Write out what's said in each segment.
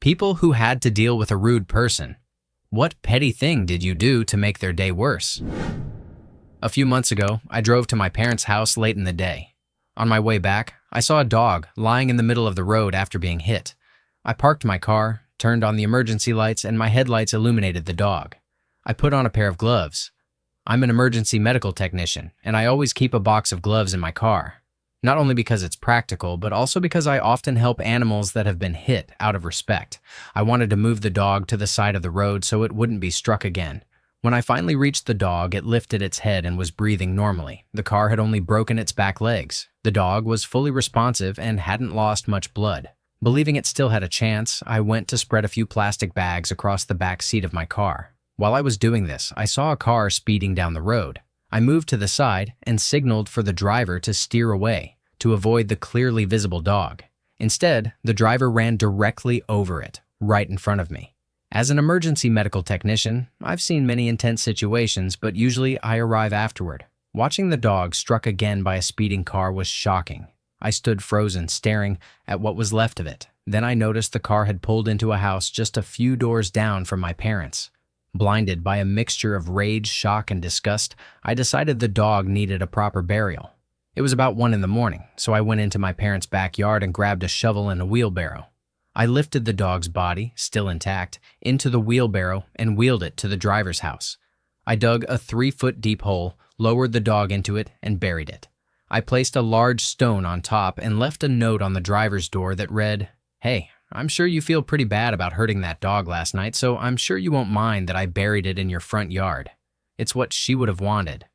People who had to deal with a rude person. What petty thing did you do to make their day worse? A few months ago, I drove to my parents' house late in the day. On my way back, I saw a dog lying in the middle of the road after being hit. I parked my car, turned on the emergency lights, and my headlights illuminated the dog. I put on a pair of gloves. I'm an emergency medical technician, and I always keep a box of gloves in my car. Not only because it's practical, but also because I often help animals that have been hit out of respect. I wanted to move the dog to the side of the road so it wouldn't be struck again. When I finally reached the dog, it lifted its head and was breathing normally. The car had only broken its back legs. The dog was fully responsive and hadn't lost much blood. Believing it still had a chance, I went to spread a few plastic bags across the back seat of my car. While I was doing this, I saw a car speeding down the road. I moved to the side and signaled for the driver to steer away to avoid the clearly visible dog. Instead, the driver ran directly over it, right in front of me. As an emergency medical technician, I've seen many intense situations, but usually I arrive afterward. Watching the dog struck again by a speeding car was shocking. I stood frozen, staring at what was left of it. Then I noticed the car had pulled into a house just a few doors down from my parents'. Blinded by a mixture of rage, shock, and disgust, I decided the dog needed a proper burial. It was about 1 a.m, so I went into my parents' backyard and grabbed a shovel and a wheelbarrow. I lifted the dog's body, still intact, into the wheelbarrow and wheeled it to the driver's house. I dug a 3-foot deep hole, lowered the dog into it, and buried it. I placed a large stone on top and left a note on the driver's door that read, "Hey, I'm sure you feel pretty bad about hurting that dog last night, so I'm sure you won't mind that I buried it in your front yard. It's what she would have wanted."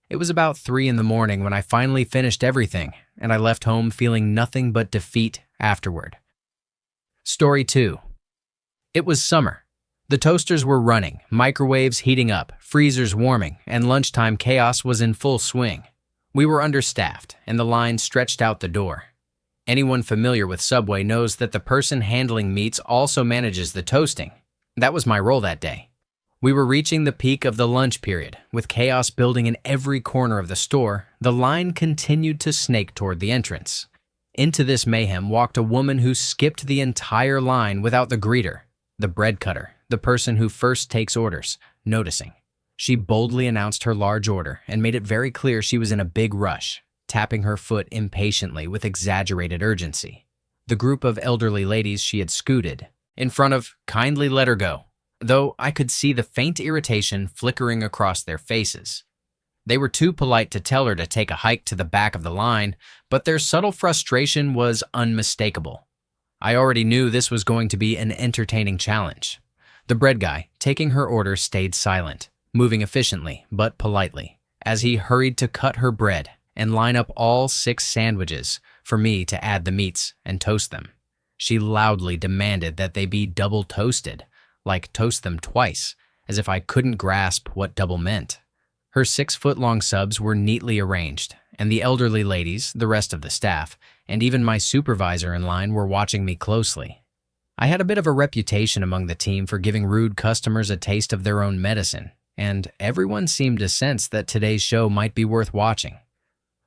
It was about 3 a.m. when I finally finished everything, and I left home feeling nothing but defeat afterward. Story 2. It was summer. The toasters were running, microwaves heating up, freezers warming, and lunchtime chaos was in full swing. We were understaffed, and the line stretched out the door. Anyone familiar with Subway knows that the person handling meats also manages the toasting. That was my role that day. We were reaching the peak of the lunch period. With chaos building in every corner of the store, the line continued to snake toward the entrance. Into this mayhem walked a woman who skipped the entire line without the greeter, the bread cutter, the person who first takes orders, noticing. She boldly announced her large order and made it very clear she was in a big rush, tapping her foot impatiently with exaggerated urgency. The group of elderly ladies she had scooted in front of kindly let her go, though I could see the faint irritation flickering across their faces. They were too polite to tell her to take a hike to the back of the line, but their subtle frustration was unmistakable. I already knew this was going to be an entertaining challenge. The bread guy, taking her order, stayed silent, moving efficiently but politely, as he hurried to cut her bread and line up all 6 sandwiches for me to add the meats and toast them. She loudly demanded that they be double toasted, like toast them twice, as if I couldn't grasp what double meant. Her 6-foot-long subs were neatly arranged, and the elderly ladies, the rest of the staff, and even my supervisor in line were watching me closely. I had a bit of a reputation among the team for giving rude customers a taste of their own medicine, and everyone seemed to sense that today's show might be worth watching.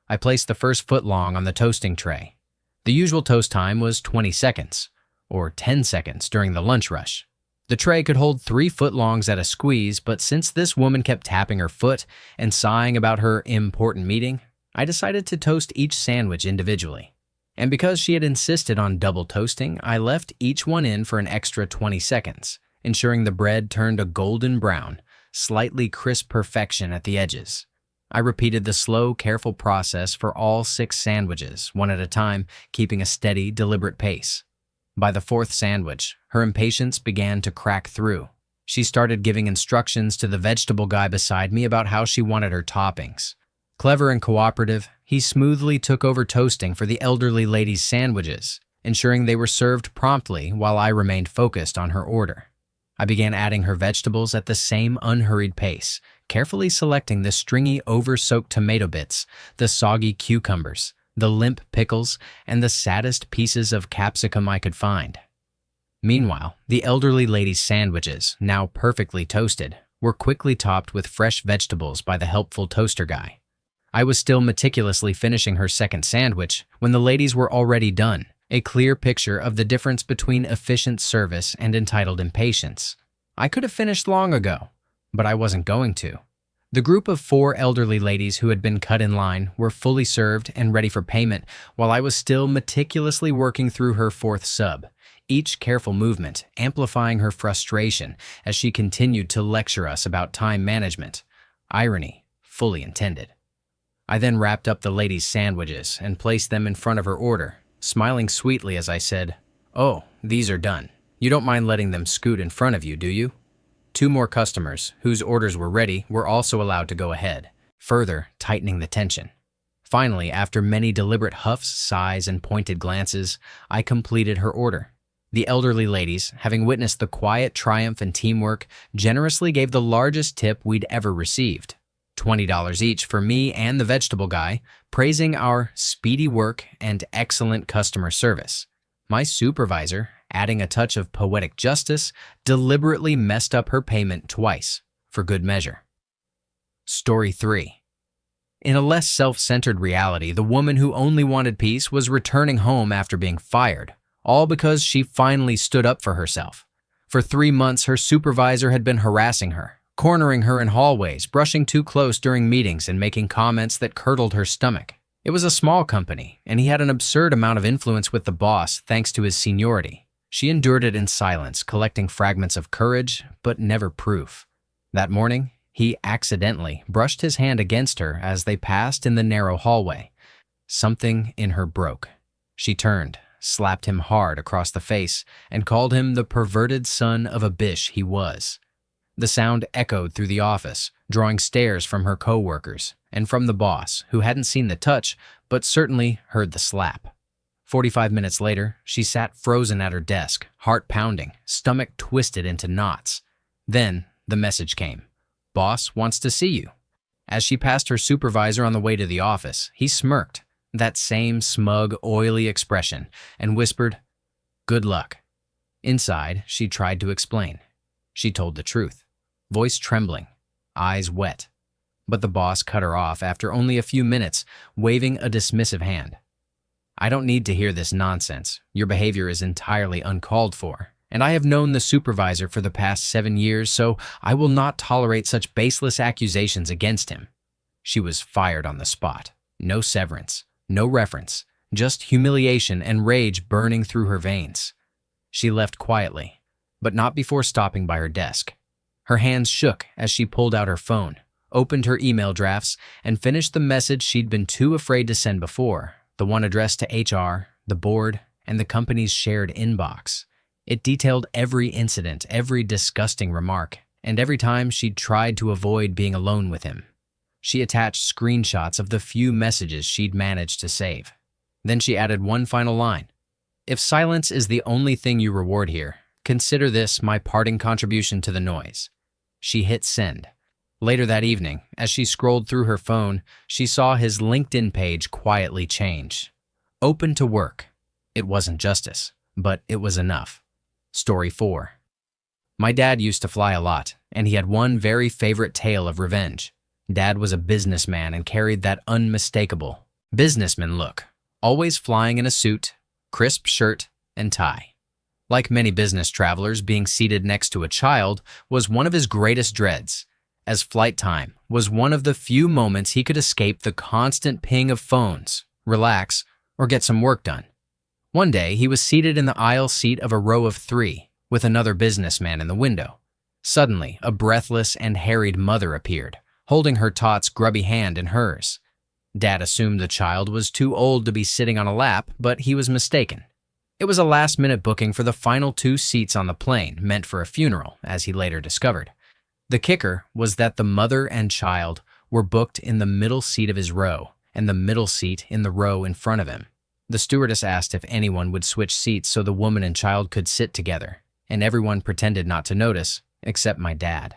I placed the first footlong on the toasting tray. The usual toast time was 20 seconds, or 10 seconds during the lunch rush. The tray could hold 3 footlongs at a squeeze, but since this woman kept tapping her foot and sighing about her important meeting, I decided to toast each sandwich individually. And because she had insisted on double toasting, I left each one in for an extra 20 seconds, ensuring the bread turned a golden brown, slightly crisp perfection at the edges. I repeated the slow, careful process for all 6 sandwiches, one at a time, keeping a steady, deliberate pace. By the 4th sandwich, her impatience began to crack through. She started giving instructions to the vegetable guy beside me about how she wanted her toppings. Clever and cooperative, he smoothly took over toasting for the elderly lady's sandwiches, ensuring they were served promptly while I remained focused on her order. I began adding her vegetables at the same unhurried pace, carefully selecting the stringy, over-soaked tomato bits, the soggy cucumbers, the limp pickles, and the saddest pieces of capsicum I could find. Meanwhile, the elderly lady's sandwiches, now perfectly toasted, were quickly topped with fresh vegetables by the helpful toaster guy. I was still meticulously finishing her second sandwich when the ladies were already done, A clear picture of the difference between efficient service and entitled impatience. I could have finished long ago, but I wasn't going to. The group of 4 elderly ladies who had been cut in line were fully served and ready for payment while I was still meticulously working through her 4th sub, each careful movement amplifying her frustration as she continued to lecture us about time management. Irony, fully intended. I then wrapped up the ladies' sandwiches and placed them in front of her order, smiling sweetly as I said, "Oh, these are done. You don't mind letting them scoot in front of you, do you?" 2 more customers, whose orders were ready, were also allowed to go ahead, further tightening the tension. Finally, after many deliberate huffs, sighs, and pointed glances, I completed her order. The elderly ladies, having witnessed the quiet triumph and teamwork, generously gave the largest tip we'd ever received, $20 each for me and the vegetable guy, praising our speedy work and excellent customer service. My supervisor, adding a touch of poetic justice, deliberately messed up her payment twice, for good measure. Story 3. In a less self-centered reality, the woman who only wanted peace was returning home after being fired, all because she finally stood up for herself. For 3 months, her supervisor had been harassing her, cornering her in hallways, brushing too close during meetings, and making comments that curdled her stomach. It was a small company, and he had an absurd amount of influence with the boss thanks to his seniority. She endured it in silence, collecting fragments of courage, but never proof. That morning, he accidentally brushed his hand against her as they passed in the narrow hallway. Something in her broke. She turned, slapped him hard across the face, and called him the perverted son of a bitch he was. The sound echoed through the office, drawing stares from her co-workers and from the boss, who hadn't seen the touch, but certainly heard the slap. 45 minutes later, she sat frozen at her desk, heart pounding, stomach twisted into knots. Then, the message came. "Boss wants to see you." As she passed her supervisor on the way to the office, he smirked, that same smug, oily expression, and whispered, "Good luck." Inside, she tried to explain. She told the truth, voice trembling, eyes wet. But the boss cut her off after only a few minutes, waving a dismissive hand. "I don't need to hear this nonsense. Your behavior is entirely uncalled for, and I have known the supervisor for the past 7 years, so I will not tolerate such baseless accusations against him." She was fired on the spot. No severance, no reference, just humiliation and rage burning through her veins. She left quietly, but not before stopping by her desk. Her hands shook as she pulled out her phone, opened her email drafts, and finished the message she'd been too afraid to send before, the one addressed to HR, the board, and the company's shared inbox. It detailed every incident, every disgusting remark, and every time she'd tried to avoid being alone with him. She attached screenshots of the few messages she'd managed to save. Then she added one final line. "If silence is the only thing you reward here, consider this my parting contribution to the noise." She hit send. Later that evening, as she scrolled through her phone, she saw his LinkedIn page quietly change. Open to work. It wasn't justice, but it was enough. Story 4. My dad used to fly a lot, and he had one very favorite tale of revenge. Dad was a businessman and carried that unmistakable businessman look, always flying in a suit, crisp shirt, and tie. Like many business travelers, being seated next to a child was one of his greatest dreads, as flight time was one of the few moments he could escape the constant ping of phones, relax, or get some work done. One day, he was seated in the aisle seat of a row of 3, with another businessman in the window. Suddenly, a breathless and harried mother appeared, holding her tot's grubby hand in hers. Dad assumed the child was too old to be sitting on a lap, but he was mistaken. It was a last-minute booking for the final 2 seats on the plane, meant for a funeral, as he later discovered. The kicker was that the mother and child were booked in the middle seat of his row, and the middle seat in the row in front of him. The stewardess asked if anyone would switch seats so the woman and child could sit together, and everyone pretended not to notice, except my dad.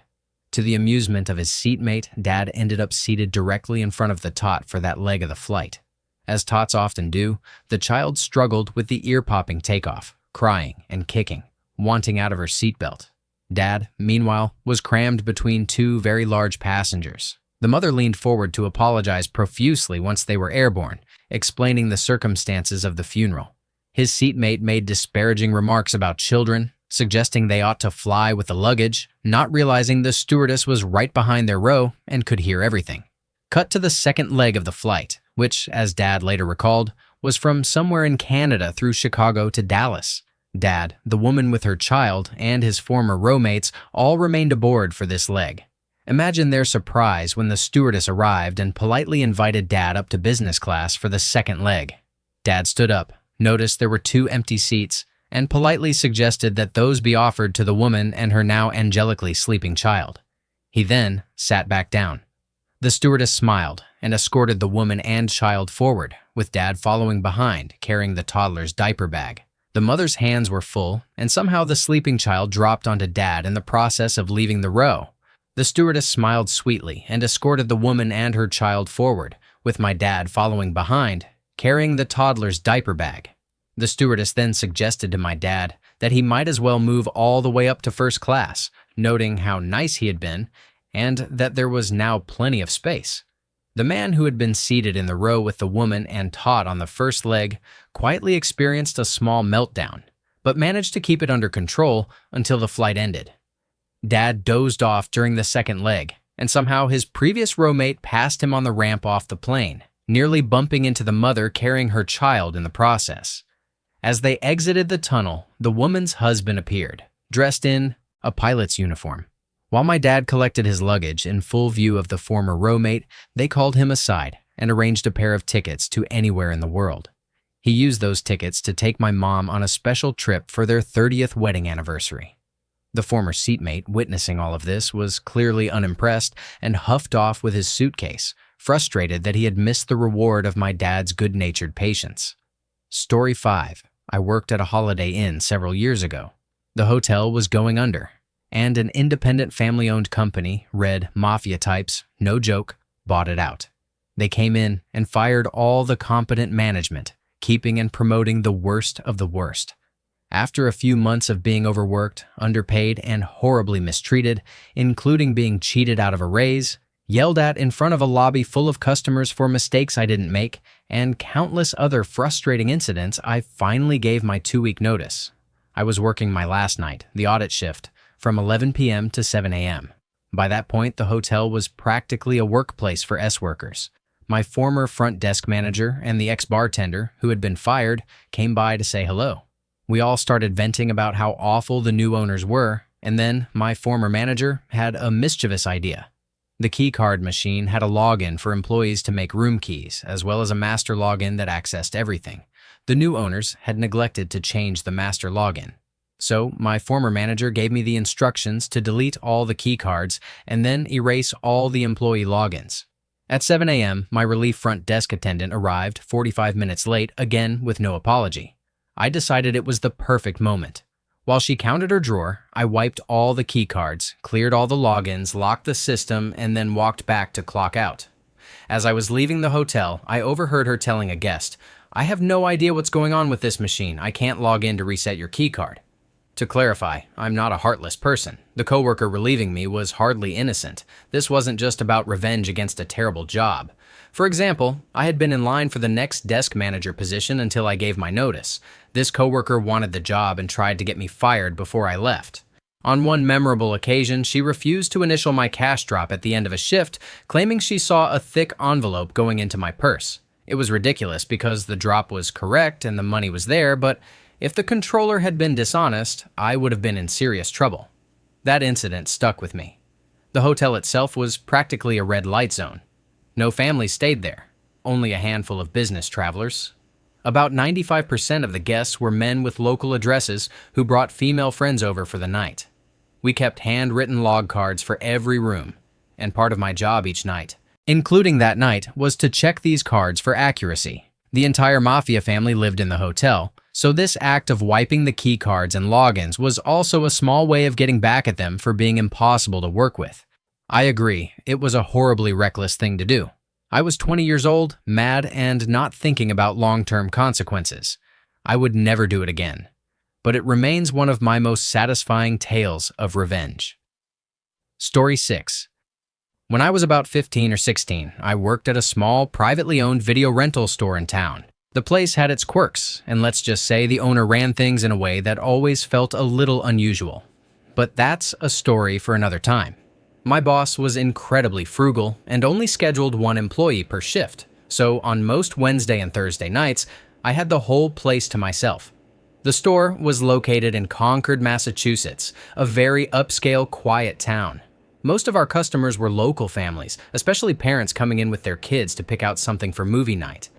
To the amusement of his seatmate, Dad ended up seated directly in front of the tot for that leg of the flight. As tots often do, the child struggled with the ear-popping takeoff, crying and kicking, wanting out of her seatbelt. Dad, meanwhile, was crammed between 2 very large passengers. The mother leaned forward to apologize profusely once they were airborne, explaining the circumstances of the funeral. His seatmate made disparaging remarks about children, suggesting they ought to fly with the luggage, not realizing the stewardess was right behind their row and could hear everything. Cut to the second leg of the flight, which, as Dad later recalled, was from somewhere in Canada through Chicago to Dallas. Dad, the woman with her child, and his former rowmates all remained aboard for this leg. Imagine their surprise when the stewardess arrived and politely invited Dad up to business class for the second leg. Dad stood up, noticed there were 2 empty seats, and politely suggested that those be offered to the woman and her now angelically sleeping child. He then sat back down. The stewardess smiled and escorted the woman and child forward, with Dad following behind, carrying the toddler's diaper bag. The mother's hands were full, and somehow the sleeping child dropped onto Dad in the process of leaving the row. The stewardess smiled sweetly and escorted the woman and her child forward, with my dad following behind, carrying the toddler's diaper bag. The stewardess then suggested to my dad that he might as well move all the way up to first class, noting how nice he had been and that there was now plenty of space. The man who had been seated in the row with the woman and Todd on the first leg quietly experienced a small meltdown, but managed to keep it under control until the flight ended. Dad dozed off during the second leg, and somehow his previous rowmate passed him on the ramp off the plane, nearly bumping into the mother carrying her child in the process. As they exited the tunnel, the woman's husband appeared, dressed in a pilot's uniform. While my dad collected his luggage in full view of the former rowmate, they called him aside and arranged a pair of tickets to anywhere in the world. He used those tickets to take my mom on a special trip for their 30th wedding anniversary. The former seatmate, witnessing all of this, was clearly unimpressed and huffed off with his suitcase, frustrated that he had missed the reward of my dad's good-natured patience. Story 5. I worked at a Holiday Inn several years ago. The hotel was going under, and an independent family-owned company, Red Mafia types, no joke, bought it out. They came in and fired all the competent management, keeping and promoting the worst of the worst. After a few months of being overworked, underpaid, and horribly mistreated, including being cheated out of a raise, yelled at in front of a lobby full of customers for mistakes I didn't make, and countless other frustrating incidents, I finally gave my 2-week notice. I was working my last night, the audit shift, from 11 p.m. to 7 a.m. By that point, the hotel was practically a workplace for S-workers. My former front desk manager and the ex-bartender, who had been fired, came by to say hello. We all started venting about how awful the new owners were, and then my former manager had a mischievous idea. The key card machine had a login for employees to make room keys, as well as a master login that accessed everything. The new owners had neglected to change the master login. So my former manager gave me the instructions to delete all the key cards and then erase all the employee logins. At 7 a.m., my relief front desk attendant arrived 45 minutes late, again with no apology. I decided it was the perfect moment. While she counted her drawer, I wiped all the key cards, cleared all the logins, locked the system, and then walked back to clock out. As I was leaving the hotel, I overheard her telling a guest, "I have no idea what's going on with this machine. I can't log in to reset your key card." To clarify, I'm not a heartless person. The coworker relieving me was hardly innocent. This wasn't just about revenge against a terrible job. For example, I had been in line for the next desk manager position until I gave my notice. This coworker wanted the job and tried to get me fired before I left. On one memorable occasion, she refused to initial my cash drop at the end of a shift, claiming she saw a thick envelope going into my purse. It was ridiculous because the drop was correct and the money was there, but if the controller had been dishonest, I would have been in serious trouble. That incident stuck with me. The hotel itself was practically a red light zone. No families stayed there, only a handful of business travelers. About 95% of the guests were men with local addresses who brought female friends over for the night. We kept handwritten log cards for every room, and part of my job each night, including that night, was to check these cards for accuracy. The entire Mafia family lived in the hotel, so this act of wiping the key cards and logins was also a small way of getting back at them for being impossible to work with. I agree, it was a horribly reckless thing to do. I was 20 years old, mad, and not thinking about long-term consequences. I would never do it again. But it remains one of my most satisfying tales of revenge. Story 6. When I was about 15 or 16, I worked at a small, privately owned video rental store in town. The place had its quirks, and let's just say the owner ran things in a way that always felt a little unusual. But that's a story for another time. My boss was incredibly frugal and only scheduled one employee per shift, so on most Wednesday and Thursday nights, I had the whole place to myself. The store was located in Concord, Massachusetts, a very upscale, quiet town. Most of our customers were local families, especially parents coming in with their kids to pick out something for movie night.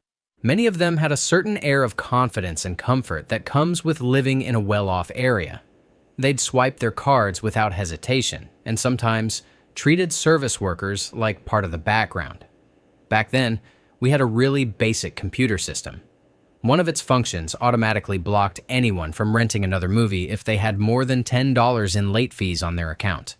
Many of them had a certain air of confidence and comfort that comes with living in a well-off area. They'd swipe their cards without hesitation, and sometimes treated service workers like part of the background. Back then, we had a really basic computer system. One of its functions automatically blocked anyone from renting another movie if they had more than $10 in late fees on their account.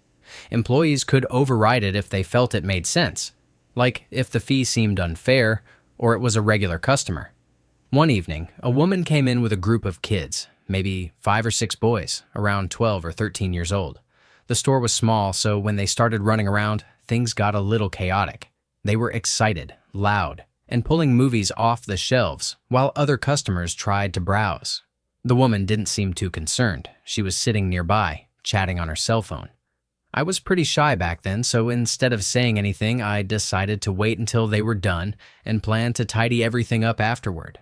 Employees could override it if they felt it made sense, like if the fee seemed unfair or it was a regular customer. One evening, a woman came in with a group of kids, maybe 5 or 6 boys, around 12 or 13 years old. The store was small, so when they started running around, things got a little chaotic. They were excited, loud, and pulling movies off the shelves while other customers tried to browse. The woman didn't seem too concerned. She was sitting nearby, chatting on her cell phone. I was pretty shy back then, so instead of saying anything, I decided to wait until they were done and planned to tidy everything up afterward.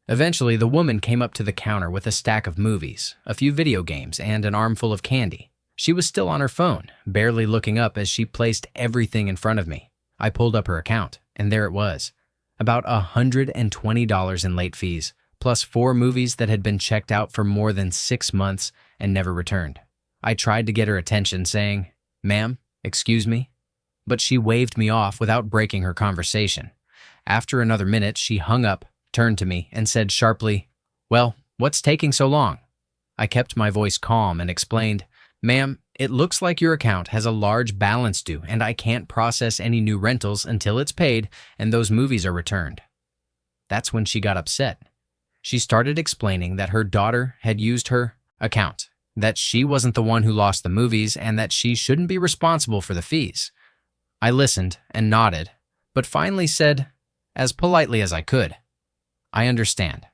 Eventually, the woman came up to the counter with a stack of movies, a few video games, and an armful of candy. She was still on her phone, barely looking up as she placed everything in front of me. I pulled up her account, and there it was. About $120 in late fees, plus 4 movies that had been checked out for more than 6 months and never returned. I tried to get her attention, saying, "Ma'am, excuse me?" But she waved me off without breaking her conversation. After another minute, she hung up, turned to me, and said sharply, "Well, what's taking so long?" I kept my voice calm and explained, "Ma'am, it looks like your account has a large balance due and I can't process any new rentals until it's paid and those movies are returned." That's when she got upset. She started explaining that her daughter had used her account, that she wasn't the one who lost the movies and that she shouldn't be responsible for the fees. I listened and nodded, but finally said, as politely as I could, "I understand,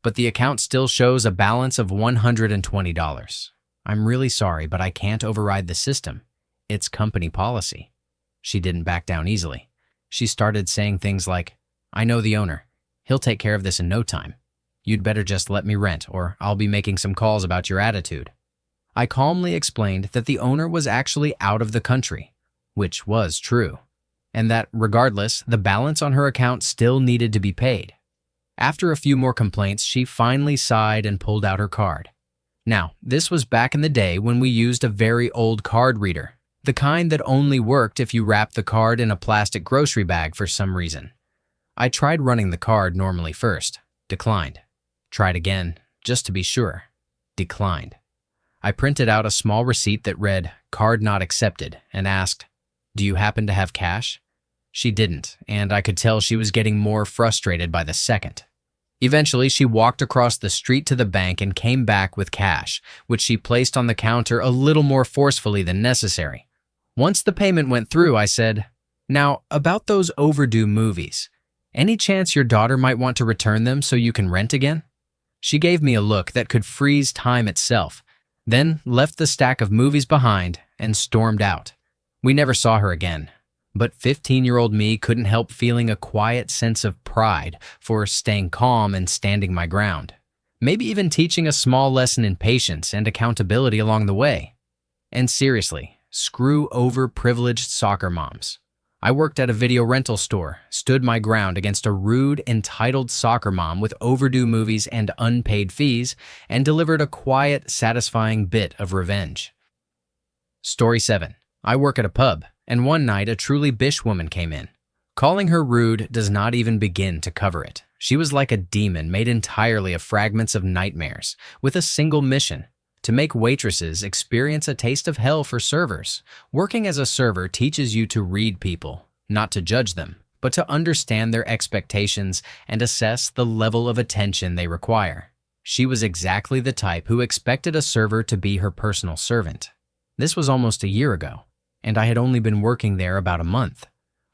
but the account still shows a balance of $120. I'm really sorry, but I can't override the system. It's company policy." She didn't back down easily. She started saying things like, "I know the owner. He'll take care of this in no time. You'd better just let me rent, or I'll be making some calls about your attitude." I calmly explained that the owner was actually out of the country, which was true, and that regardless, the balance on her account still needed to be paid. After a few more complaints, she finally sighed and pulled out her card. Now, this was back in the day when we used a very old card reader, the kind that only worked if you wrapped the card in a plastic grocery bag for some reason. I tried running the card normally first, declined. Tried again, just to be sure, declined. I printed out a small receipt that read, "Card not accepted," and asked, "Do you happen to have cash?" She didn't, and I could tell she was getting more frustrated by the second. Eventually, she walked across the street to the bank and came back with cash, which she placed on the counter a little more forcefully than necessary. Once the payment went through, I said, "Now, about those overdue movies, any chance your daughter might want to return them so you can rent again?" She gave me a look that could freeze time itself, then left the stack of movies behind and stormed out. We never saw her again. But 15-year-old me couldn't help feeling a quiet sense of pride for staying calm and standing my ground. Maybe even teaching a small lesson in patience and accountability along the way. And seriously, screw over privileged soccer moms. I worked at a video rental store, stood my ground against a rude, entitled soccer mom with overdue movies and unpaid fees, and delivered a quiet, satisfying bit of revenge. Story 7. I work at a pub, and one night a truly bish woman came in. Calling her rude does not even begin to cover it. She was like a demon made entirely of fragments of nightmares, with a single mission: to make waitresses experience a taste of hell for servers. Working as a server teaches you to read people, not to judge them, but to understand their expectations and assess the level of attention they require. She was exactly the type who expected a server to be her personal servant. This was almost a year ago, and I had only been working there about a month.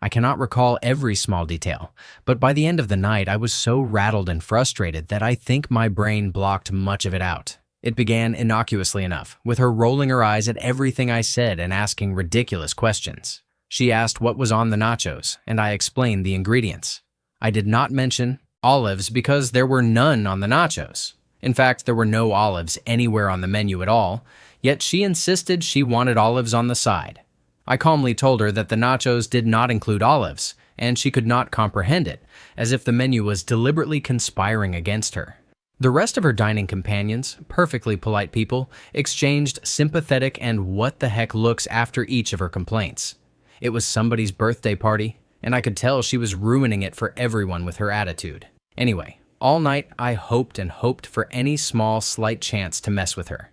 I cannot recall every small detail, but by the end of the night I was so rattled and frustrated that I think my brain blocked much of it out. It began innocuously enough, with her rolling her eyes at everything I said and asking ridiculous questions. She asked what was on the nachos, and I explained the ingredients. I did not mention olives because there were none on the nachos. In fact, there were no olives anywhere on the menu at all, yet she insisted she wanted olives on the side. I calmly told her that the nachos did not include olives, and she could not comprehend it, as if the menu was deliberately conspiring against her. The rest of her dining companions, perfectly polite people, exchanged sympathetic and what-the-heck looks after each of her complaints. It was somebody's birthday party, and I could tell she was ruining it for everyone with her attitude. Anyway, all night I hoped and hoped for any small, slight chance to mess with her.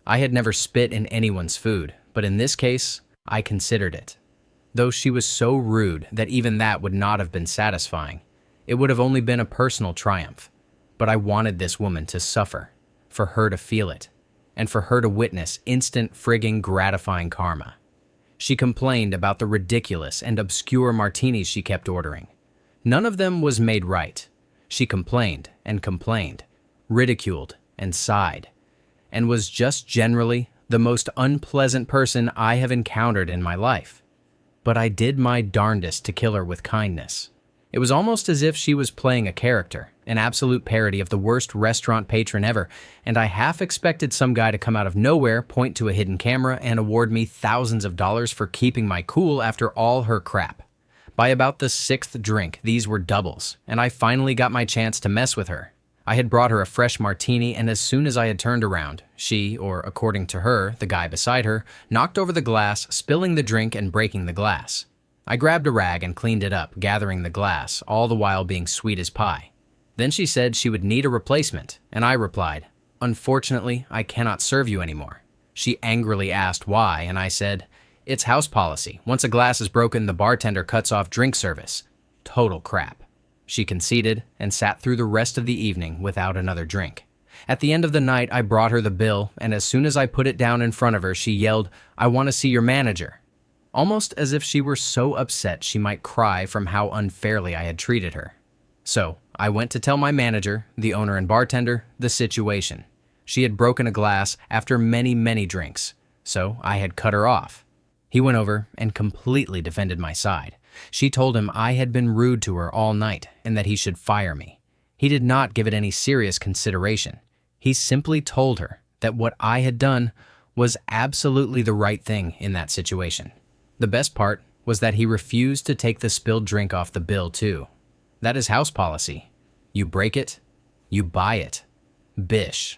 I had never spit in anyone's food, but in this case, I considered it. Though she was so rude that even that would not have been satisfying. It would have only been a personal triumph. But I wanted this woman to suffer, for her to feel it, and for her to witness instant frigging gratifying karma. She complained about the ridiculous and obscure martinis she kept ordering. None of them was made right. She complained and complained, ridiculed and sighed, and was just generally the most unpleasant person I have encountered in my life. But I did my darndest to kill her with kindness. It was almost as if she was playing a character, an absolute parody of the worst restaurant patron ever, and I half expected some guy to come out of nowhere, point to a hidden camera, and award me thousands of dollars for keeping my cool after all her crap. By about the 6th drink, these were doubles, and I finally got my chance to mess with her. I had brought her a fresh martini, and as soon as I had turned around, she, or according to her, the guy beside her, knocked over the glass, spilling the drink and breaking the glass. I grabbed a rag and cleaned it up, gathering the glass, all the while being sweet as pie. Then she said she would need a replacement, and I replied, "Unfortunately, I cannot serve you anymore." She angrily asked why, and I said, "It's house policy. Once a glass is broken, the bartender cuts off drink service." Total crap. She conceded and sat through the rest of the evening without another drink. At the end of the night, I brought her the bill, and as soon as I put it down in front of her, she yelled, "I want to see your manager," almost as if she were so upset she might cry from how unfairly I had treated her. So, I went to tell my manager, the owner and bartender, the situation. She had broken a glass after many, many drinks, so I had cut her off. He went over and completely defended my side. She told him I had been rude to her all night and that he should fire me. He did not give it any serious consideration. He simply told her that what I had done was absolutely the right thing in that situation. The best part was that he refused to take the spilled drink off the bill too. That is house policy. You break it, you buy it. Bish.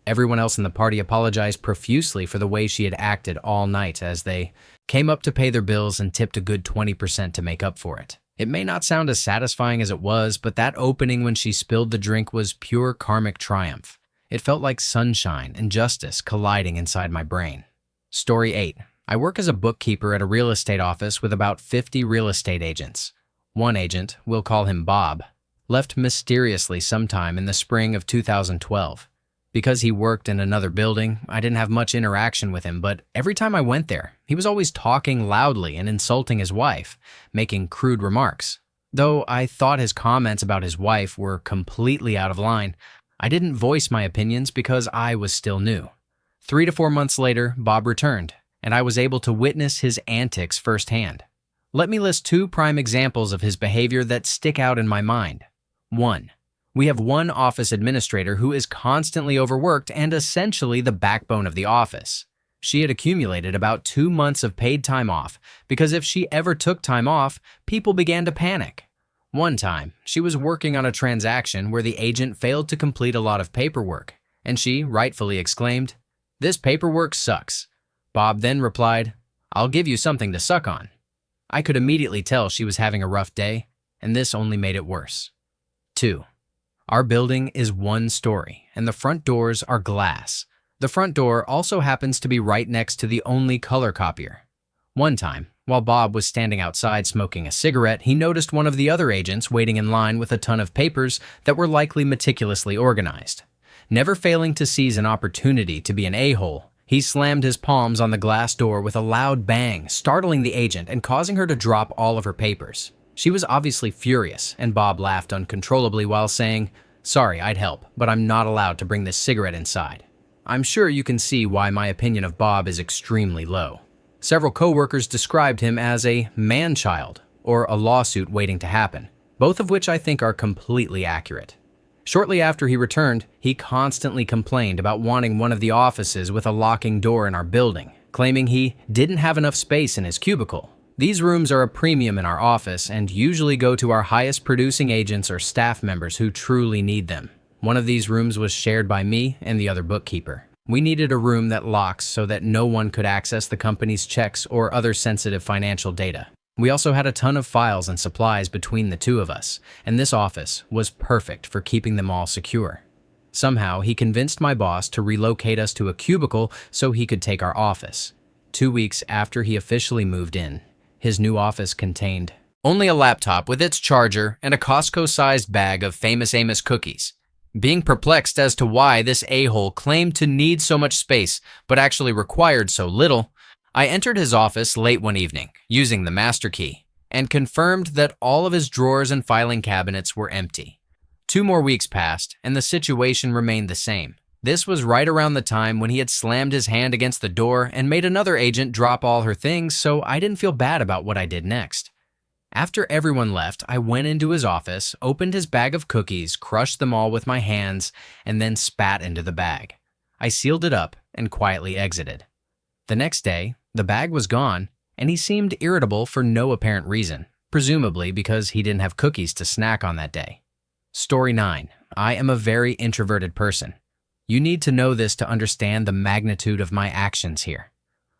Everyone else in the party apologized profusely for the way she had acted all night as they came up to pay their bills and tipped a good 20% to make up for it. It may not sound as satisfying as it was, but that opening when she spilled the drink was pure karmic triumph. It felt like sunshine and justice colliding inside my brain. Story 8. I work as a bookkeeper at a real estate office with about 50 real estate agents. One agent, we'll call him Bob, left mysteriously sometime in the spring of 2012. Because he worked in another building, I didn't have much interaction with him, but every time I went there, he was always talking loudly and insulting his wife, making crude remarks. Though I thought his comments about his wife were completely out of line, I didn't voice my opinions because I was still new. 3 to 4 months later, Bob returned, and I was able to witness his antics firsthand. Let me list 2 prime examples of his behavior that stick out in my mind. 1. We have one office administrator who is constantly overworked and essentially the backbone of the office. She had accumulated about 2 months of paid time off because if she ever took time off, people began to panic. One time, she was working on a transaction where the agent failed to complete a lot of paperwork, and she rightfully exclaimed, "This paperwork sucks." Bob then replied, "I'll give you something to suck on." I could immediately tell she was having a rough day, and this only made it worse. 2. Our building is 1 story, and the front doors are glass. The front door also happens to be right next to the only color copier. One time, while Bob was standing outside smoking a cigarette, he noticed one of the other agents waiting in line with a ton of papers that were likely meticulously organized. Never failing to seize an opportunity to be an a-hole, He slammed his palms on the glass door with a loud bang, startling the agent and causing her to drop all of her papers. She was obviously furious, and Bob laughed uncontrollably while saying, "Sorry, I'd help, but I'm not allowed to bring this cigarette inside." I'm sure you can see why my opinion of Bob is extremely low. Several coworkers described him as a man-child or a lawsuit waiting to happen, both of which I think are completely accurate. Shortly after he returned, he constantly complained about wanting one of the offices with a locking door in our building, claiming he didn't have enough space in his cubicle. These rooms are a premium in our office and usually go to our highest producing agents or staff members who truly need them. One of these rooms was shared by me and the other bookkeeper. We needed a room that locks so that no one could access the company's checks or other sensitive financial data. We also had a ton of files and supplies between the two of us, and this office was perfect for keeping them all secure. Somehow, he convinced my boss to relocate us to a cubicle so he could take our office. 2 weeks after he officially moved in, his new office contained only a laptop with its charger and a Costco-sized bag of Famous Amos cookies. Being perplexed as to why this a-hole claimed to need so much space but actually required so little, I entered his office late one evening, using the master key, and confirmed that all of his drawers and filing cabinets were empty. 2 more weeks passed, and the situation remained the same. This was right around the time when he had slammed his hand against the door and made another agent drop all her things, so I didn't feel bad about what I did next. After everyone left, I went into his office, opened his bag of cookies, crushed them all with my hands, and then spat into the bag. I sealed it up and quietly exited. The next day, the bag was gone, and he seemed irritable for no apparent reason, presumably because he didn't have cookies to snack on that day. Story 9. I am a very introverted person. You need to know this to understand the magnitude of my actions here.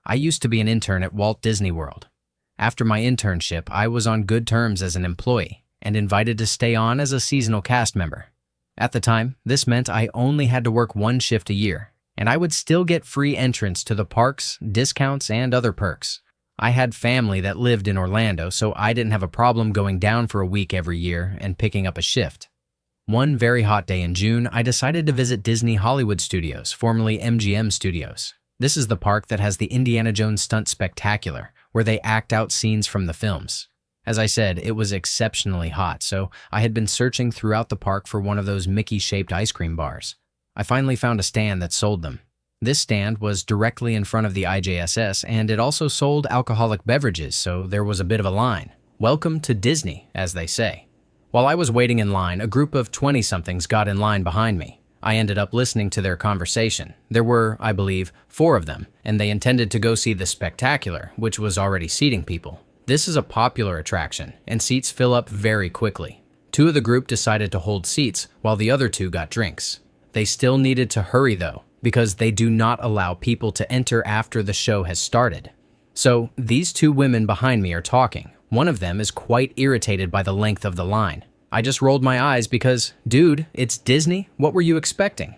I used to be an intern at Walt Disney World. After my internship, I was on good terms as an employee and invited to stay on as a seasonal cast member. At the time, this meant I only had to work 1 shift a year, and I would still get free entrance to the parks, discounts, and other perks. I had family that lived in Orlando, so I didn't have a problem going down for a week every year and picking up a shift. One very hot day in June, I decided to visit Disney Hollywood Studios, formerly MGM Studios. This is the park that has the Indiana Jones Stunt Spectacular, where they act out scenes from the films. As I said, it was exceptionally hot, so I had been searching throughout the park for one of those Mickey-shaped ice cream bars. I finally found a stand that sold them. This stand was directly in front of the IJSS, and it also sold alcoholic beverages, so there was a bit of a line. Welcome to Disney, as they say. While I was waiting in line, a group of 20-somethings got in line behind me. I ended up listening to their conversation. There were, I believe, 4 of them, and they intended to go see the Spectacular, which was already seating people. This is a popular attraction, and seats fill up very quickly. 2 of the group decided to hold seats, while the other 2 got drinks. They still needed to hurry, though, because they do not allow people to enter after the show has started. So, these 2 women behind me are talking. One of them is quite irritated by the length of the line. I just rolled my eyes because, dude, it's Disney? What were you expecting?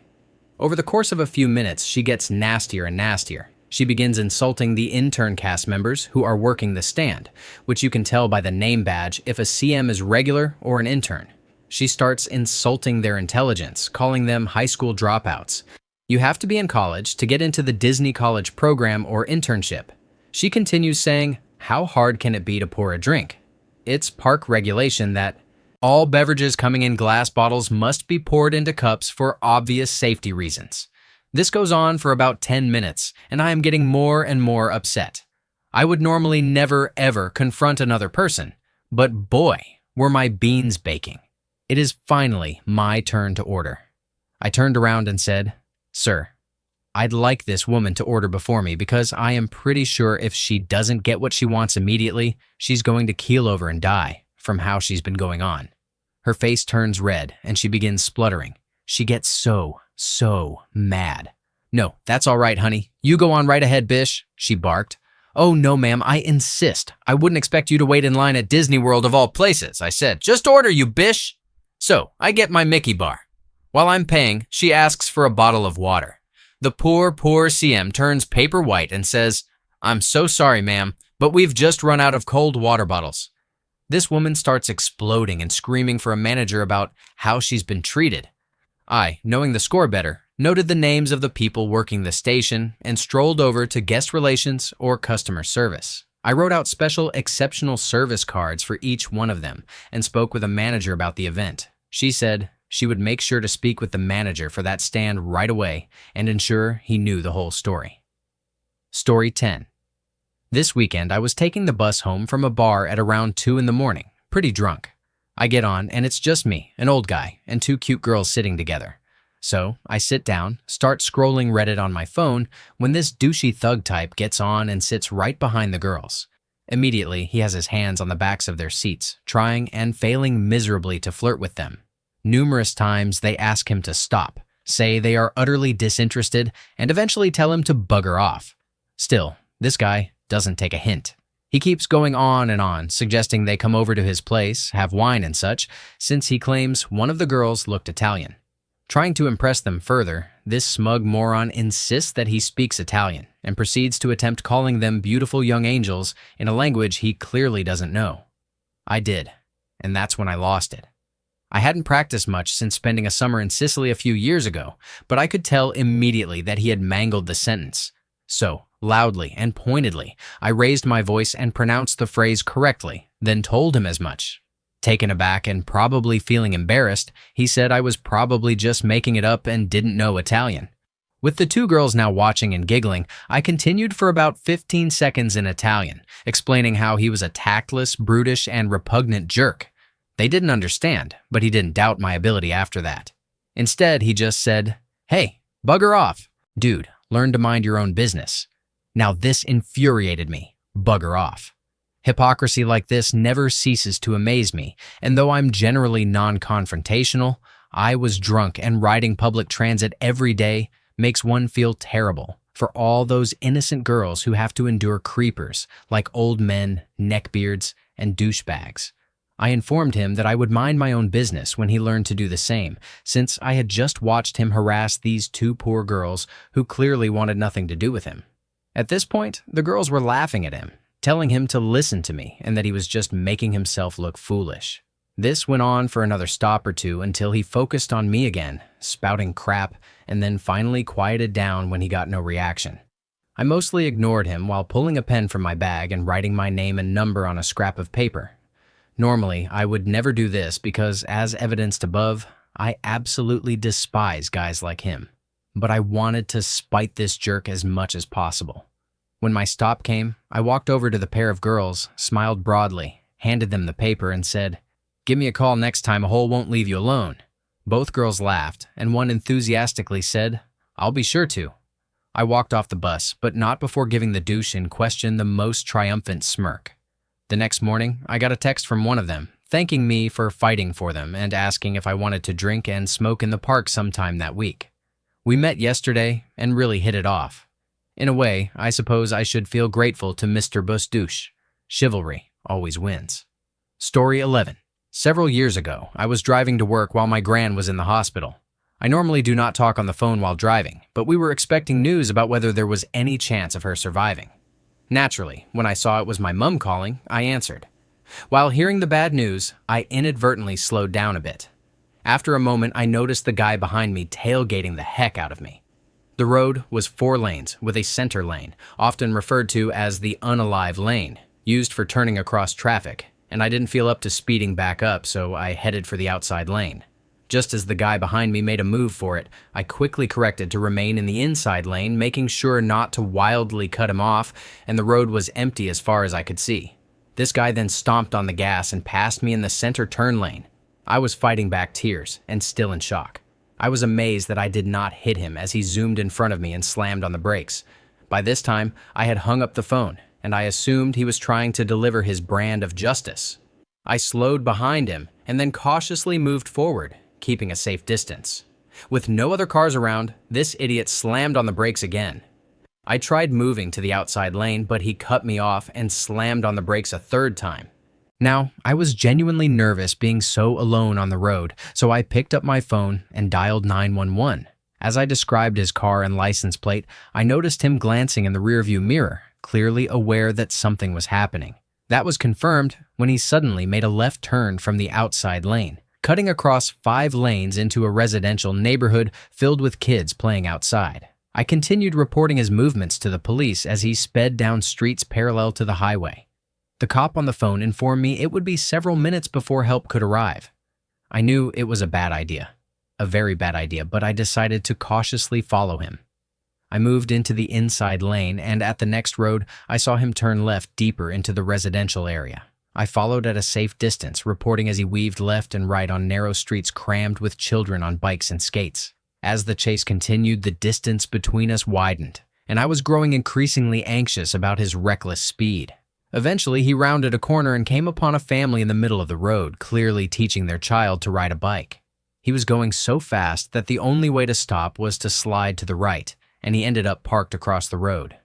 Over the course of a few minutes, she gets nastier and nastier. She begins insulting the intern cast members who are working the stand, which you can tell by the name badge if a CM is regular or an intern. She starts insulting their intelligence, calling them high school dropouts. You have to be in college to get into the Disney College program or internship. She continues saying, how hard can it be to pour a drink? It's park regulation that all beverages coming in glass bottles must be poured into cups for obvious safety reasons. This goes on for about 10 minutes, and I am getting more and more upset. I would normally never ever confront another person, but boy, were my beans baking. It is finally my turn to order. I turned around and said, "Sir, I'd like this woman to order before me because I am pretty sure if she doesn't get what she wants immediately, she's going to keel over and die from how she's been going on." Her face turns red and she begins spluttering. She gets so mad. "No, that's all right, honey. You go on right ahead, Bish," she barked. "Oh, no, ma'am, I insist. I wouldn't expect you to wait in line at Disney World of all places," I said. "Just order, you Bish." So, I get my Mickey bar. While I'm paying, she asks for a bottle of water. The poor CM turns paper white and says, "I'm so sorry, ma'am, but we've just run out of cold water bottles." This woman starts exploding and screaming for a manager about how she's been treated. I, knowing the score better, noted the names of the people working the station, and strolled over to guest relations or customer service. I wrote out special exceptional service cards for each one of them and spoke with a manager about the event. She said she would make sure to speak with the manager for that stand right away and ensure he knew the whole story. Story 10. This weekend, I was taking the bus home from a bar at around 2 in the morning, pretty drunk. I get on, and it's just me, an old guy, and two cute girls sitting together. So I sit down, start scrolling Reddit on my phone, when this douchey thug type gets on and sits right behind the girls. Immediately, he has his hands on the backs of their seats, trying and failing miserably to flirt with them. Numerous times, they ask him to stop, say they are utterly disinterested, and eventually tell him to bugger off. Still, this guy doesn't take a hint. He keeps going on, suggesting they come over to his place, have wine and such, since he claims one of the girls looked Italian. Trying to impress them further, this smug moron insists that he speaks Italian and proceeds to attempt calling them beautiful young angels in a language he clearly doesn't know. I did, and that's when I lost it. I hadn't practiced much since spending a summer in Sicily a few years ago, but I could tell immediately that he had mangled the sentence. So, loudly and pointedly, I raised my voice and pronounced the phrase correctly, then told him as much. Taken aback and probably feeling embarrassed, he said I was probably just making it up and didn't know Italian. With the two girls now watching and giggling, I continued for about 15 seconds in Italian, explaining how he was a tactless, brutish, and repugnant jerk. They didn't understand, but he didn't doubt my ability after that. Instead, he just said, "Hey, bugger off. Dude, learn to mind your own business." Now this infuriated me. Bugger off. Hypocrisy like this never ceases to amaze me, and though I'm generally non-confrontational, I was drunk and riding public transit every day makes one feel terrible for all those innocent girls who have to endure creepers like old men, neckbeards, and douchebags. I informed him that I would mind my own business when he learned to do the same, since I had just watched him harass these two poor girls who clearly wanted nothing to do with him. At this point, the girls were laughing at him, telling him to listen to me and that he was just making himself look foolish. This went on for another stop or two until he focused on me again, spouting crap, and then finally quieted down when he got no reaction. I mostly ignored him while pulling a pen from my bag and writing my name and number on a scrap of paper. Normally, I would never do this because, as evidenced above, I absolutely despise guys like him. But I wanted to spite this jerk as much as possible. When my stop came, I walked over to the pair of girls, smiled broadly, handed them the paper, and said, "Give me a call next time a hole won't leave you alone." Both girls laughed, and one enthusiastically said, "I'll be sure to." I walked off the bus, but not before giving the douche in question the most triumphant smirk. The next morning, I got a text from one of them, thanking me for fighting for them and asking if I wanted to drink and smoke in the park sometime that week. We met yesterday and really hit it off. In a way, I suppose I should feel grateful to Mr. Bus Douche. Chivalry always wins. Story 11. Several years ago, I was driving to work while my gran was in the hospital. I normally do not talk on the phone while driving, but we were expecting news about whether there was any chance of her surviving. Naturally, when I saw it was my mum calling, I answered. While hearing the bad news, I inadvertently slowed down a bit. After a moment, I noticed the guy behind me tailgating the heck out of me. The road was 4 lanes with a center lane, often referred to as the unalive lane, used for turning across traffic, and I didn't feel up to speeding back up, so I headed for the outside lane. Just as the guy behind me made a move for it, I quickly corrected to remain in the inside lane, making sure not to wildly cut him off, and the road was empty as far as I could see. This guy then stomped on the gas and passed me in the center turn lane. I was fighting back tears and still in shock. I was amazed that I did not hit him as he zoomed in front of me and slammed on the brakes. By this time, I had hung up the phone, and I assumed he was trying to deliver his brand of justice. I slowed behind him and then cautiously moved forward, keeping a safe distance. With no other cars around, this idiot slammed on the brakes again. I tried moving to the outside lane, but he cut me off and slammed on the brakes a third time. Now, I was genuinely nervous being so alone on the road, so I picked up my phone and dialed 911. As I described his car and license plate, I noticed him glancing in the rearview mirror, clearly aware that something was happening. That was confirmed when he suddenly made a left turn from the outside lane, cutting across 5 lanes into a residential neighborhood filled with kids playing outside. I continued reporting his movements to the police as he sped down streets parallel to the highway. The cop on the phone informed me it would be several minutes before help could arrive. I knew it was a bad idea, a very bad idea, but I decided to cautiously follow him. I moved into the inside lane, and at the next road, I saw him turn left deeper into the residential area. I followed at a safe distance, reporting as he weaved left and right on narrow streets crammed with children on bikes and skates. As the chase continued, the distance between us widened, and I was growing increasingly anxious about his reckless speed. Eventually, he rounded a corner and came upon a family in the middle of the road, clearly teaching their child to ride a bike. He was going so fast that the only way to stop was to slide to the right, and he ended up parked across the road.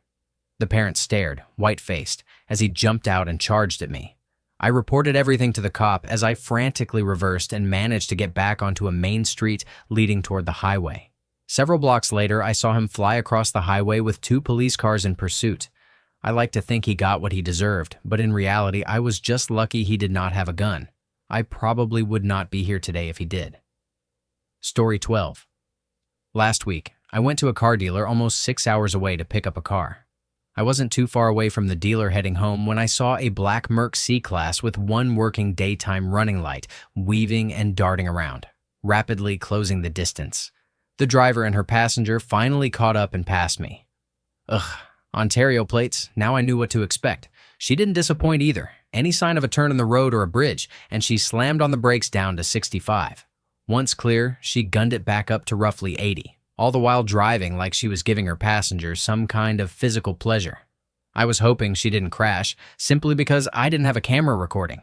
The parents stared, white-faced, as he jumped out and charged at me. I reported everything to the cop as I frantically reversed and managed to get back onto a main street leading toward the highway. Several blocks later, I saw him fly across the highway with 2 police cars in pursuit. I like to think he got what he deserved, but in reality, I was just lucky he did not have a gun. I probably would not be here today if he did. Story 12. Last week, I went to a car dealer almost 6 hours away to pick up a car. I wasn't too far away from the dealer heading home when I saw a black Merc C-Class with one working daytime running light, weaving and darting around, rapidly closing the distance. The driver and her passenger finally caught up and passed me. Ugh. Ontario plates, now I knew what to expect. She didn't disappoint either. Any sign of a turn in the road or a bridge, and she slammed on the brakes down to 65. Once clear, she gunned it back up to roughly 80, all the while driving like she was giving her passengers some kind of physical pleasure. I was hoping she didn't crash, simply because I didn't have a camera recording.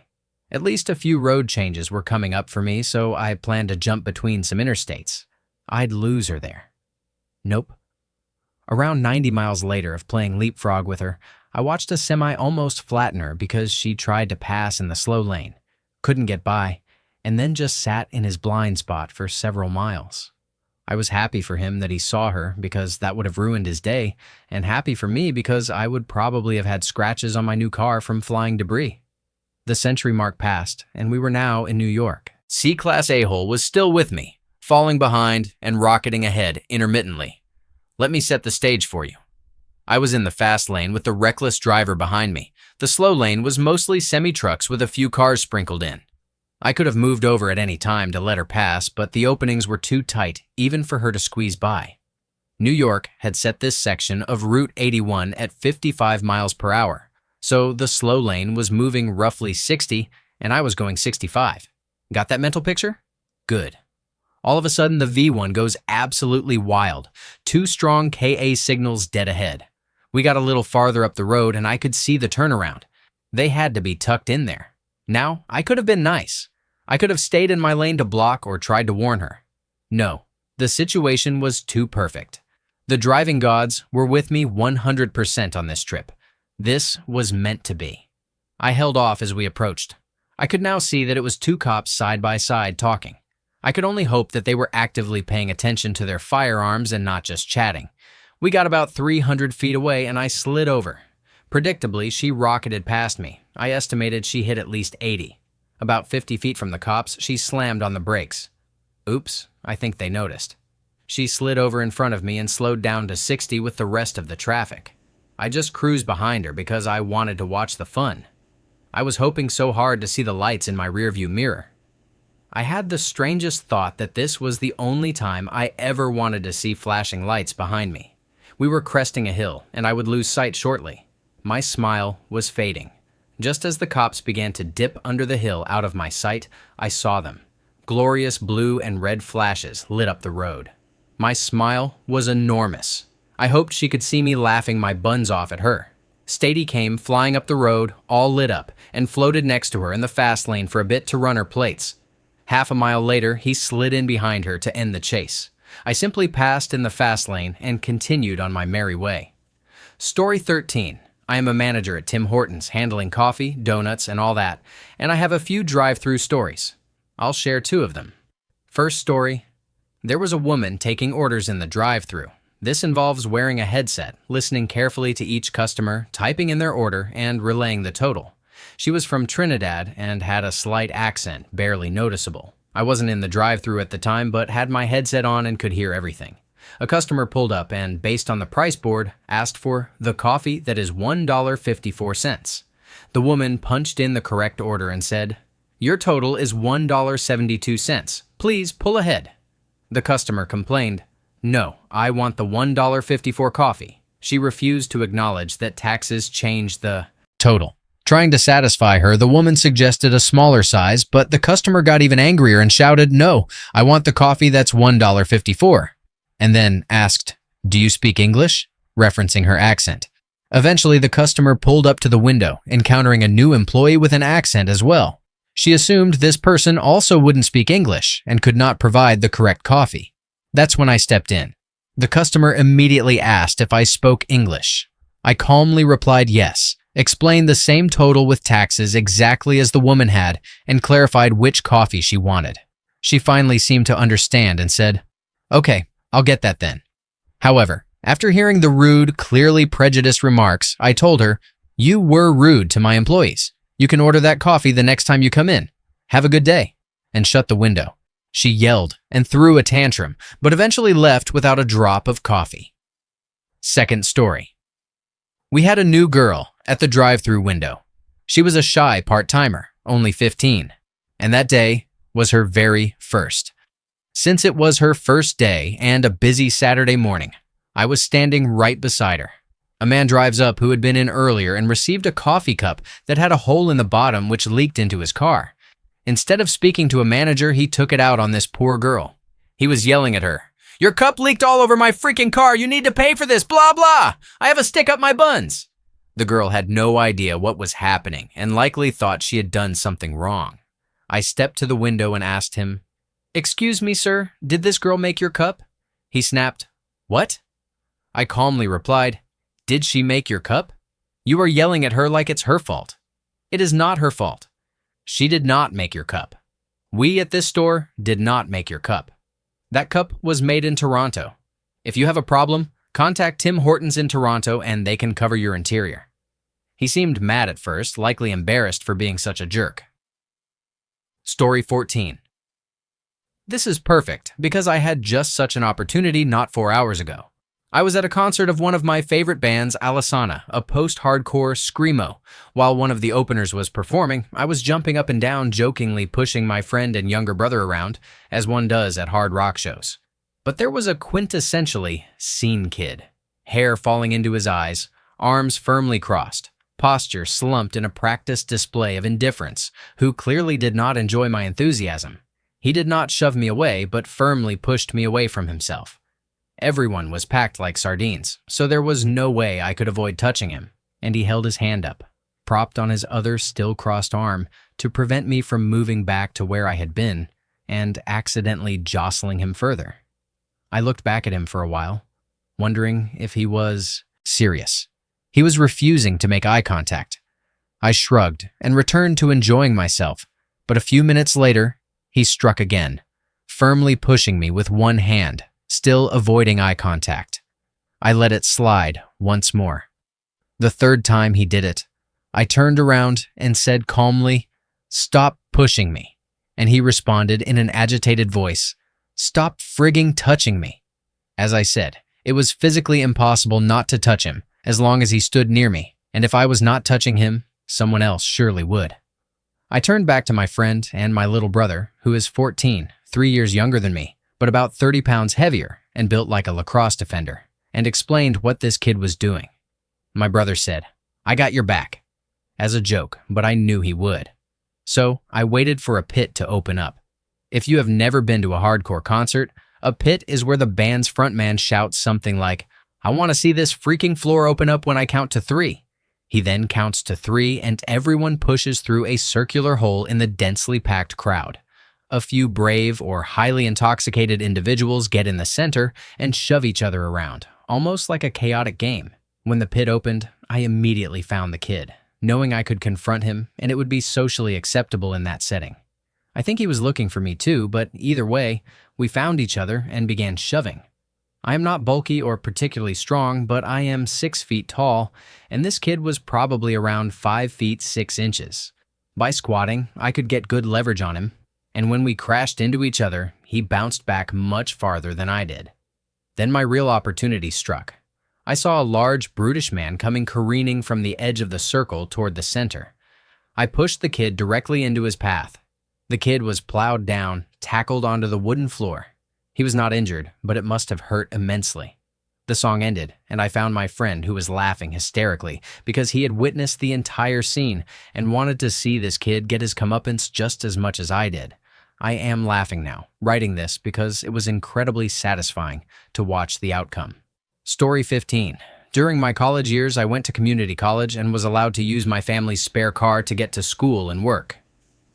At least a few road changes were coming up for me, so I planned to jump between some interstates. I'd lose her there. Nope. Around 90 miles later of playing leapfrog with her, I watched a semi almost flatten her because she tried to pass in the slow lane, couldn't get by, and then just sat in his blind spot for several miles. I was happy for him that he saw her because that would have ruined his day, and happy for me because I would probably have had scratches on my new car from flying debris. The century mark passed, and we were now in New York. C-Class a-hole was still with me, falling behind and rocketing ahead intermittently. Let me set the stage for you. I was in the fast lane with the reckless driver behind me. The slow lane was mostly semi-trucks with a few cars sprinkled in. I could have moved over at any time to let her pass, but the openings were too tight, even for her to squeeze by. New York had set this section of Route 81 at 55 miles per hour, so the slow lane was moving roughly 60, and I was going 65. Got that mental picture? Good. All of a sudden, the V1 goes absolutely wild. 2 strong KA signals dead ahead. We got a little farther up the road and I could see the turnaround. They had to be tucked in there. Now, I could have been nice. I could have stayed in my lane to block or tried to warn her. No, the situation was too perfect. The driving gods were with me 100% on this trip. This was meant to be. I held off as we approached. I could now see that it was 2 cops side by side talking. I could only hope that they were actively paying attention to their firearms and not just chatting. We got about 300 feet away and I slid over. Predictably, she rocketed past me. I estimated she hit at least 80. About 50 feet from the cops, she slammed on the brakes. Oops, I think they noticed. She slid over in front of me and slowed down to 60 with the rest of the traffic. I just cruised behind her because I wanted to watch the fun. I was hoping so hard to see the lights in my rearview mirror. I had the strangest thought that this was the only time I ever wanted to see flashing lights behind me. We were cresting a hill, and I would lose sight shortly. My smile was fading. Just as the cops began to dip under the hill out of my sight, I saw them. Glorious blue and red flashes lit up the road. My smile was enormous. I hoped she could see me laughing my buns off at her. Stady came flying up the road, all lit up, and floated next to her in the fast lane for a bit to run her plates. Half a mile later, he slid in behind her to end the chase. I simply passed in the fast lane and continued on my merry way. Story 13. I am a manager at Tim Hortons, handling coffee, donuts, and all that, and I have a few drive-through stories. I'll share 2 of them. First story. There was a woman taking orders in the drive-through. This involves wearing a headset, listening carefully to each customer, typing in their order, and relaying the total. She was from Trinidad and had a slight accent, barely noticeable. I wasn't in the drive-thru at the time, but had my headset on and could hear everything. A customer pulled up and, based on the price board, asked for the coffee that is $1.54. The woman punched in the correct order and said, "Your total is $1.72. Please pull ahead." The customer complained, "No, I want the $1.54 coffee." She refused to acknowledge that taxes changed the total. Trying to satisfy her, the woman suggested a smaller size, but the customer got even angrier and shouted, "No, I want the coffee that's $1.54. And then asked, "Do you speak English?" referencing her accent. Eventually, the customer pulled up to the window, encountering a new employee with an accent as well. She assumed this person also wouldn't speak English and could not provide the correct coffee. That's when I stepped in. The customer immediately asked if I spoke English. I calmly replied yes, explained the same total with taxes exactly as the woman had, and clarified which coffee she wanted. She finally seemed to understand and said, "Okay, I'll get that then." However, after hearing the rude, clearly prejudiced remarks, I told her, "You were rude to my employees. You can order that coffee the next time you come in. Have a good day," and shut the window. She yelled and threw a tantrum, but eventually left without a drop of coffee. Second story. We had a new girl at the drive-thru window. She was a shy part-timer, only 15, and that day was her very first. Since it was her first day and a busy Saturday morning, I was standing right beside her. A man drives up who had been in earlier and received a coffee cup that had a hole in the bottom which leaked into his car. Instead of speaking to a manager, he took it out on this poor girl. He was yelling at her, "Your cup leaked all over my freaking car. You need to pay for this, blah, blah. I have a stick up my buns." The girl had no idea what was happening and likely thought she had done something wrong. I stepped to the window and asked him, "Excuse me, sir, did this girl make your cup?" He snapped, "What?" I calmly replied, "Did she make your cup? You are yelling at her like it's her fault. It is not her fault. She did not make your cup. We at this store did not make your cup. That cup was made in Toronto. If you have a problem, contact Tim Hortons in Toronto and they can cover your interior." He seemed mad at first, likely embarrassed for being such a jerk. Story 14. This is perfect because I had just such an opportunity not 4 hours ago. I was at a concert of one of my favorite bands, Alisana, a post-hardcore screamo. While one of the openers was performing, I was jumping up and down, jokingly pushing my friend and younger brother around, as one does at hard rock shows. But there was a quintessentially scene kid. Hair falling into his eyes, arms firmly crossed, posture slumped in a practiced display of indifference, who clearly did not enjoy my enthusiasm. He did not shove me away, but firmly pushed me away from himself. Everyone was packed like sardines, so there was no way I could avoid touching him, and he held his hand up, propped on his other still crossed arm, to prevent me from moving back to where I had been and accidentally jostling him further. I looked back at him for a while, wondering if he was serious. He was refusing to make eye contact. I shrugged and returned to enjoying myself, but a few minutes later, he struck again, firmly pushing me with one hand, still avoiding eye contact. I let it slide once more. The third time he did it, I turned around and said calmly, "Stop pushing me." And he responded in an agitated voice, "Stop frigging touching me." As I said, it was physically impossible not to touch him as long as he stood near me, and if I was not touching him, someone else surely would. I turned back to my friend and my little brother, who is 14, 3 years younger than me, but about 30 pounds heavier and built like a lacrosse defender, and explained what this kid was doing. My brother said, "I got your back," as a joke, but I knew he would. So I waited for a pit to open up. If you have never been to a hardcore concert, a pit is where the band's frontman shouts something like, "I want to see this freaking floor open up when I count to 3. He then counts to 3 and everyone pushes through a circular hole in the densely packed crowd. A few brave or highly intoxicated individuals get in the center and shove each other around, almost like a chaotic game. When the pit opened, I immediately found the kid, knowing I could confront him and it would be socially acceptable in that setting. I think he was looking for me too, but either way, we found each other and began shoving. I am not bulky or particularly strong, but I am 6 feet tall, and this kid was probably around 5 feet 6 inches. By squatting, I could get good leverage on him, And when we crashed into each other, he bounced back much farther than I did. Then my real opportunity struck. I saw a large, brutish man coming careening from the edge of the circle toward the center. I pushed the kid directly into his path. The kid was plowed down, tackled onto the wooden floor. He was not injured, but it must have hurt immensely. The song ended, and I found my friend who was laughing hysterically because he had witnessed the entire scene and wanted to see this kid get his comeuppance just as much as I did. I am laughing now, writing this because it was incredibly satisfying to watch the outcome. Story 15. During my college years, I went to community college and was allowed to use my family's spare car to get to school and work.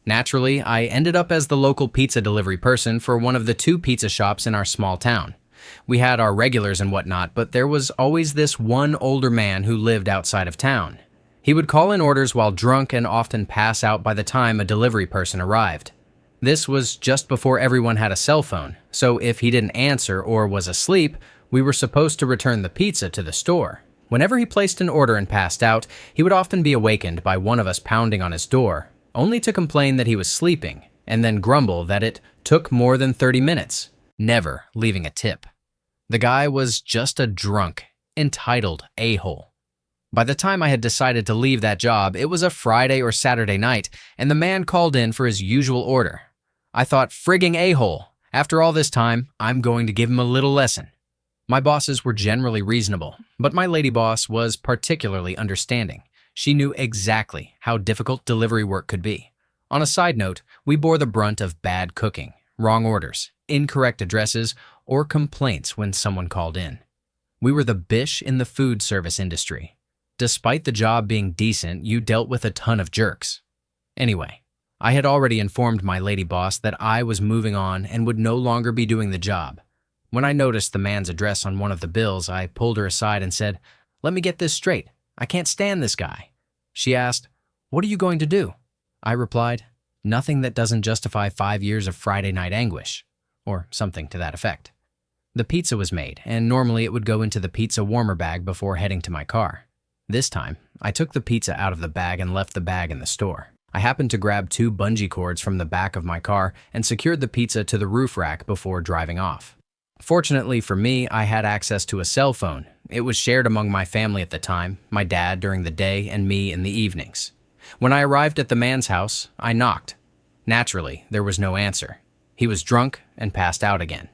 Naturally, I ended up as the local pizza delivery person for one of the 2 pizza shops in our small town. We had our regulars and whatnot, but there was always this one older man who lived outside of town. He would call in orders while drunk and often pass out by the time a delivery person arrived. This was just before everyone had a cell phone, so if he didn't answer or was asleep, we were supposed to return the pizza to the store. Whenever he placed an order and passed out, he would often be awakened by one of us pounding on his door, only to complain that he was sleeping, and then grumble that it took more than 30 minutes, never leaving a tip. The guy was just a drunk, entitled a-hole. By the time I had decided to leave that job, it was a Friday or Saturday night, and the man called in for his usual order. I thought, frigging a-hole, after all this time, I'm going to give him a little lesson. My bosses were generally reasonable, but my lady boss was particularly understanding. She knew exactly how difficult delivery work could be. On a side note, we bore the brunt of bad cooking, wrong orders, incorrect addresses, or complaints when someone called in. We were the bish in the food service industry. Despite the job being decent, you dealt with a ton of jerks. Anyway, I had already informed my lady boss that I was moving on and would no longer be doing the job. When I noticed the man's address on one of the bills, I pulled her aside and said, "Let me get this straight. I can't stand this guy." She asked, "What are you going to do?" I replied, "Nothing that doesn't justify 5 years of Friday night anguish," or something to that effect. The pizza was made, and normally it would go into the pizza warmer bag before heading to my car. This time, I took the pizza out of the bag and left the bag in the store. I happened to grab 2 bungee cords from the back of my car and secured the pizza to the roof rack before driving off. Fortunately for me, I had access to a cell phone. It was shared among my family at the time, my dad during the day and me in the evenings. When I arrived at the man's house, I knocked. Naturally, there was no answer. He was drunk and passed out again.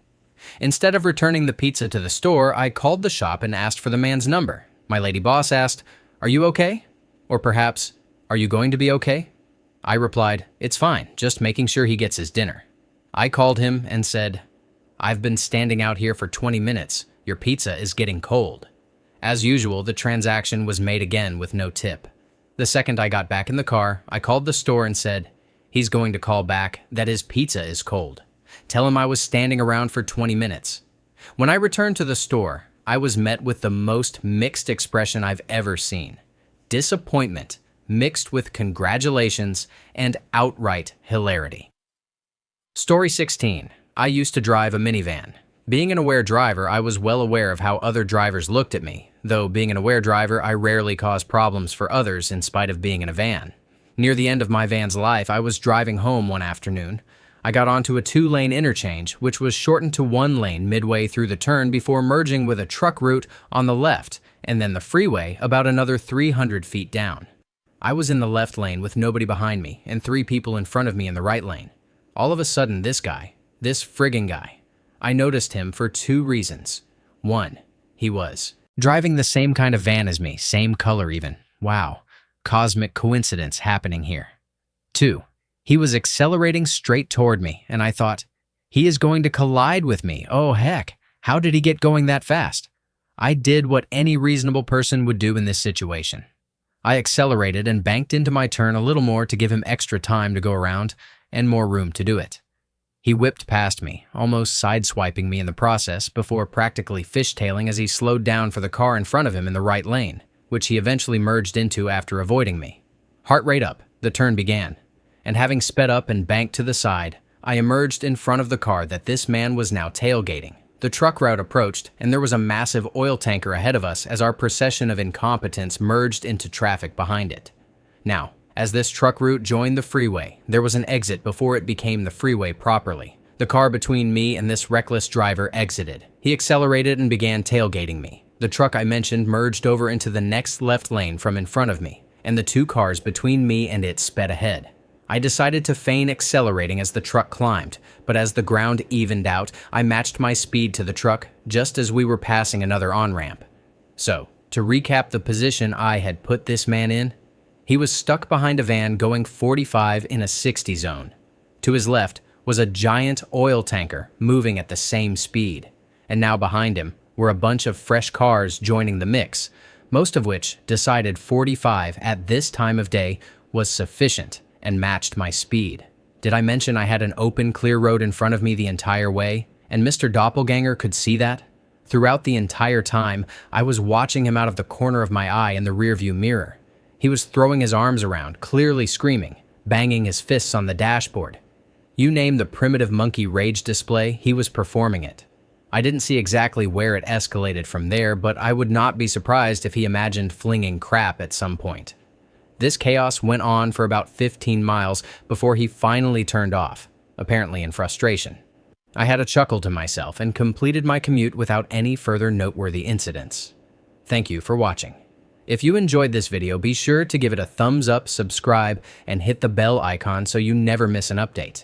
Instead of returning the pizza to the store, I called the shop and asked for the man's number. My lady boss asked, "Are you okay?" Or perhaps, "Are you going to be okay?" I replied, "It's fine, just making sure he gets his dinner." I called him and said, "I've been standing out here for 20 minutes. Your pizza is getting cold." As usual, the transaction was made again with no tip. The second I got back in the car, I called the store and said, "He's going to call back that his pizza is cold. Tell him I was standing around for 20 minutes. When I returned to the store, I was met with the most mixed expression I've ever seen. Disappointment mixed with congratulations and outright hilarity. Story 16. I used to drive a minivan. Being an aware driver, I was well aware of how other drivers looked at me, though being an aware driver, I rarely caused problems for others in spite of being in a van. Near the end of my van's life, I was driving home one afternoon. I got onto a 2-lane interchange, which was shortened to 1 lane midway through the turn before merging with a truck route on the left, and then the freeway about another 300 feet down. I was in the left lane with nobody behind me and 3 people in front of me in the right lane. All of a sudden, this frigging guy, I noticed him for 2 reasons. 1, he was driving the same kind of van as me, same color even. Wow, cosmic coincidence happening here. 2, he was accelerating straight toward me, and I thought, he is going to collide with me. Oh heck, how did he get going that fast? I did what any reasonable person would do in this situation. I accelerated and banked into my turn a little more to give him extra time to go around and more room to do it. He whipped past me, almost sideswiping me in the process before practically fishtailing as he slowed down for the car in front of him in the right lane, which he eventually merged into after avoiding me. Heart rate up, the turn began, and having sped up and banked to the side, I emerged in front of the car that this man was now tailgating. The truck route approached, and there was a massive oil tanker ahead of us as our procession of incompetence merged into traffic behind it. Now, As this truck route joined the freeway, there was an exit before it became the freeway properly. The car between me and this reckless driver exited. He accelerated and began tailgating me. The truck I mentioned merged over into the next left lane from in front of me, and the two cars between me and it sped ahead. I decided to feign accelerating as the truck climbed, but as the ground evened out, I matched my speed to the truck just as we were passing another on-ramp. So, to recap the position I had put this man in, he was stuck behind a van going 45 in a 60 zone. To his left was a giant oil tanker moving at the same speed, and now behind him were a bunch of fresh cars joining the mix, most of which decided 45 at this time of day was sufficient and matched my speed. Did I mention I had an open, clear road in front of me the entire way, and Mr. Doppelganger could see that? Throughout the entire time, I was watching him out of the corner of my eye in the rearview mirror. He was throwing his arms around, clearly screaming, banging his fists on the dashboard. You name the primitive monkey rage display, he was performing it. I didn't see exactly where it escalated from there, but I would not be surprised if he imagined flinging crap at some point. This chaos went on for about 15 miles before he finally turned off, apparently in frustration. I had a chuckle to myself and completed my commute without any further noteworthy incidents. Thank you for watching. If you enjoyed this video, be sure to give it a thumbs up, subscribe, and hit the bell icon so you never miss an update.